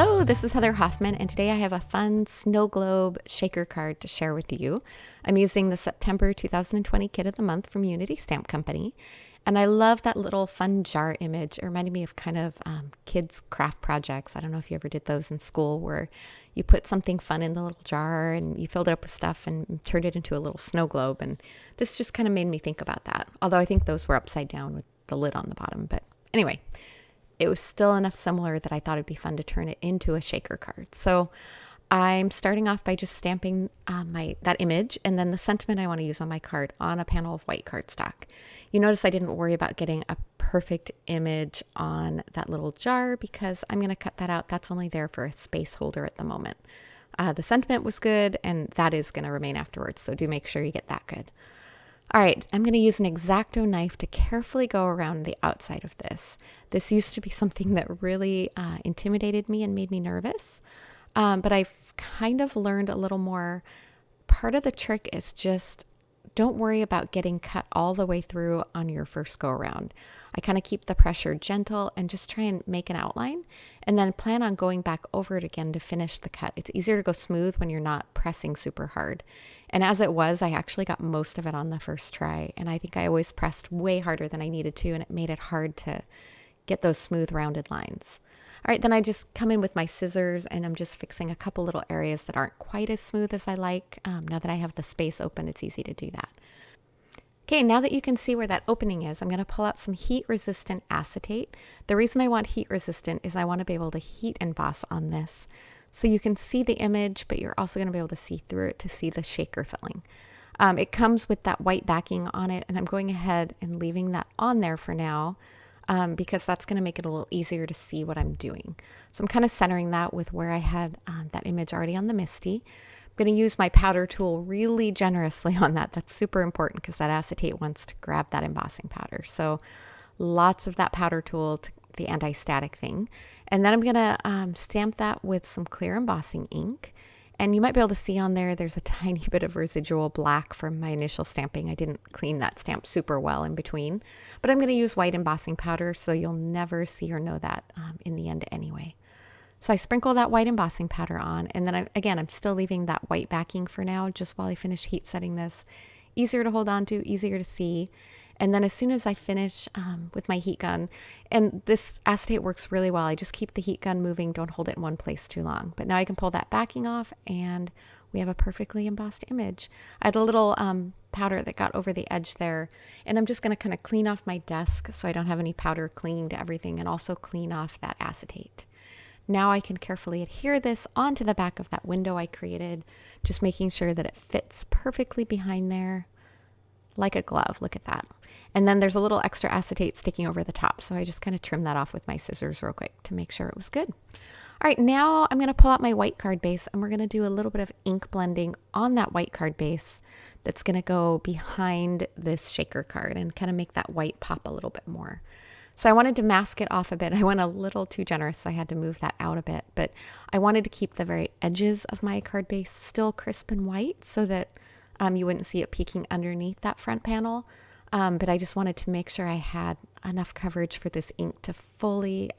Hello, this is Heather Hoffman, and today I have a fun Snowglobe shaker card to share with you. I'm using the September 2020 Kit of the Month from Unity Stamp Company, and I love that little fun jar image. It reminded me of kind of kids' craft projects. I don't know if you ever did those in school, where you put something fun in the little jar and you filled it up with stuff and turned it into a little snow globe, and this just kind of made me think about that. Although I think those were upside down with the lid on the bottom, but anyway. It was still enough similar that I thought it'd be fun to turn it into a shaker card. So I'm starting off by just stamping that image and then the sentiment I want to use on my card on a panel of white cardstock. You notice I didn't worry about getting a perfect image on that little jar because I'm going to cut that out. That's only there for a space holder at the moment. The sentiment was good, and that is going to remain afterwards, so do make sure you get that good. All right, I'm going to use an X-Acto knife to carefully go around the outside of this. This used to be something that really intimidated me and made me nervous, but I've kind of learned a little more. Part of the trick is just don't worry about getting cut all the way through on your first go around. I kind of keep the pressure gentle and just try and make an outline and then plan on going back over it again to finish the cut. It's easier to go smooth when you're not pressing super hard. And as it was, I actually got most of it on the first try. And I think I always pressed way harder than I needed to, and it made it hard to get those smooth rounded lines. All right, then I just come in with my scissors and I'm just fixing a couple little areas that aren't quite as smooth as I like. Now that I have the space open, it's easy to do that. Okay, now that you can see where that opening is, I'm going to pull out some heat-resistant acetate. The reason I want heat-resistant is I want to be able to heat emboss on this so you can see the image, but you're also going to be able to see through it to see the shaker filling. It comes with that white backing on it, and I'm going ahead and leaving that on there for now because that's going to make it a little easier to see what I'm doing. So I'm kind of centering that with where I had that image already on the MISTI. I'm going to use my powder tool really generously on that. That's super important because that acetate wants to grab that embossing powder. So lots of that powder tool, the anti-static thing. And then I'm going to stamp that with some clear embossing ink. And you might be able to see on there, there's a tiny bit of residual black from my initial stamping. I didn't clean that stamp super well in between. But I'm going to use white embossing powder, so you'll never see or know that in the end anyway. So I sprinkle that white embossing powder on, and then I'm still leaving that white backing for now, just while I finish heat setting this. Easier to hold on to, easier to see. And then as soon as I finish with my heat gun, and this acetate works really well, I just keep the heat gun moving, don't hold it in one place too long. But now I can pull that backing off, and we have a perfectly embossed image. I had a little powder that got over the edge there, and I'm just going to kind of clean off my desk so I don't have any powder clinging to everything, and also clean off that acetate. Now I can carefully adhere this onto the back of that window I created, just making sure that it fits perfectly behind there like a glove. Look at that. And then there's a little extra acetate sticking over the top, so I just kind of trim that off with my scissors real quick to make sure it was good. All right, now I'm going to pull out my white card base, and we're going to do a little bit of ink blending on that white card base that's going to go behind this shaker card and kind of make that white pop a little bit more. So I wanted to mask it off a bit. I went a little too generous, so I had to move that out a bit. But I wanted to keep the very edges of my card base still crisp and white so that you wouldn't see it peeking underneath that front panel. But I just wanted to make sure I had enough coverage for this ink to fully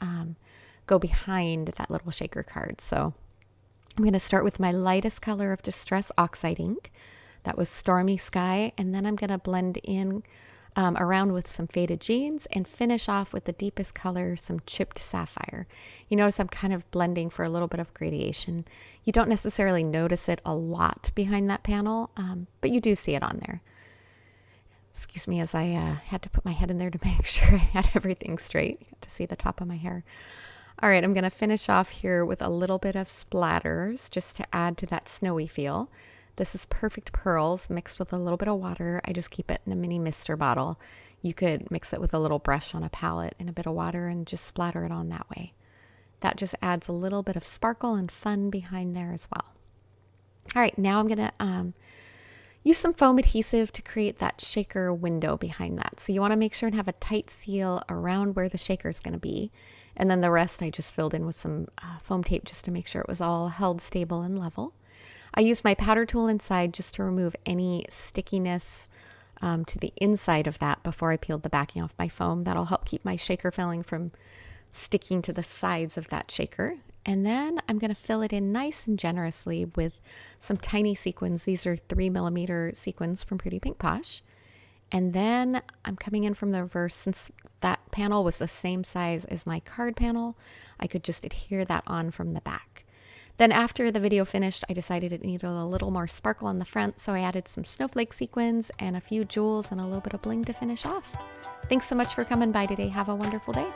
go behind that little shaker card. So I'm going to start with my lightest color of Distress Oxide ink. That was Stormy Sky. And then I'm going to blend in around with some Faded Jeans and finish off with the deepest color, some Chipped Sapphire. You notice I'm kind of blending for a little bit of gradation. You don't necessarily notice it a lot behind that panel, but you do see it on there. Excuse me as I had to put my head in there to make sure I had everything straight. You got to see the top of my hair. All right, I'm going to finish off here with a little bit of splatters just to add to that snowy feel. This is Perfect Pearls mixed with a little bit of water. I just keep it in a mini mister bottle. You could mix it with a little brush on a palette and a bit of water and just splatter it on that way. That just adds a little bit of sparkle and fun behind there as well. All right, now I'm going to use some foam adhesive to create that shaker window behind that. So you want to make sure and have a tight seal around where the shaker is going to be. And then the rest I just filled in with some foam tape just to make sure it was all held stable and level. I used my powder tool inside just to remove any stickiness to the inside of that before I peeled the backing off my foam. That'll help keep my shaker filling from sticking to the sides of that shaker. And then I'm going to fill it in nice and generously with some tiny sequins. These are 3mm sequins from Pretty Pink Posh. And then I'm coming in from the reverse. Since that panel was the same size as my card panel, I could just adhere that on from the back. Then after the video finished, I decided it needed a little more sparkle on the front, so I added some snowflake sequins and a few jewels and a little bit of bling to finish off. Thanks so much for coming by today. Have a wonderful day.